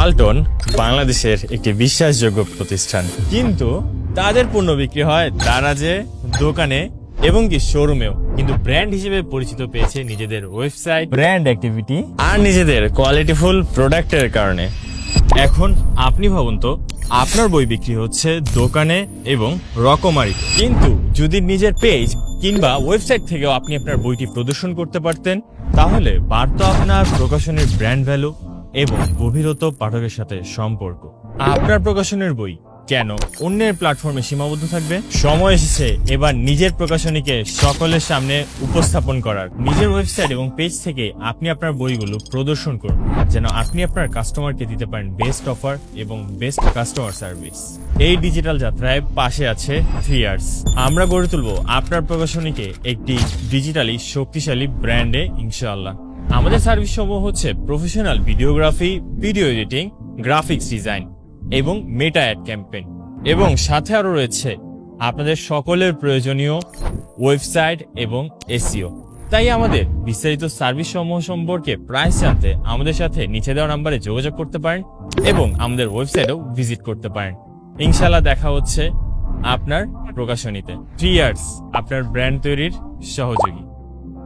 ওয়ালটন বাংলাদেশের একটি বিশ্বাসযোগ্য প্রতিষ্ঠান, কিন্তু তাদের পণ্য বিক্রি হয় দারাজে, দোকানে এবং কি শোরুমেও, কিন্তু ব্র্যান্ড হিসেবে পরিচিত পেয়েছে নিজেদের ওয়েবসাইট, ব্র্যান্ড অ্যাক্টিভিটি আর নিজেদের কোয়ালিটিফুল প্রোডাক্টের কারণে। এখন আপনি ভাবুন তো, আপনার বই বিক্রি হচ্ছে দোকানে এবং রকমারি, কিন্তু যদি নিজের পেজ কিংবা ওয়েবসাইট থেকেও আপনি আপনার বইটি প্রদর্শন করতে পারতেন, তাহলে বাড়তো আপনার প্রকাশনের ব্র্যান্ড ভ্যালু এবং গভীরত পাঠকের সাথে সম্পর্ক। আপনার প্রকাশনের বই কেন অন্যের প্ল্যাটফর্মে সীমাবদ্ধ থাকবে? সময় এসেছে এবার নিজের প্রকাশনীকে সকলের সামনে উপস্থাপন করার। নিজের ওয়েবসাইট এবং পেজ থেকে আপনি আপনার বইগুলো প্রদর্শন করুন, যেন আপনি আপনার কাস্টমারকে দিতে পারেন বেস্ট অফার এবং বেস্ট কাস্টমার সার্ভিস। এই ডিজিটাল যাত্রায় পাশে আছে 3 ইয়ার্স। আমরা গড়ে তুলব আপনার প্রকাশনীকে একটি ডিজিটালি শক্তিশালী ব্র্যান্ডে, ইনশাআল্লাহ। আমাদের সার্ভিস সমূহ হচ্ছে professional videography, video editing, graphics design এবং মেটা অ্যাড ক্যাম্পেইন, এবং সাথে আরো রয়েছে আপনাদের সকলের প্রয়োজনীয় ওয়েবসাইট এবং এসইও। তাই আমাদের বিস্তারিত সার্ভিস সমূহ সম্পর্কে প্রাইস জানতে আমাদের সাথে নিচে দেওয়া নম্বরে যোগাযোগ করতে পারেন এবং আমাদের ওয়েবসাইটেও ভিজিট করতে পারেন। ইনশাআল্লাহ দেখা হচ্ছে আপনার প্রকাশনীতে। 3 ইয়ার্স আপনার ব্র্যান্ড তৈরির সহযোগী।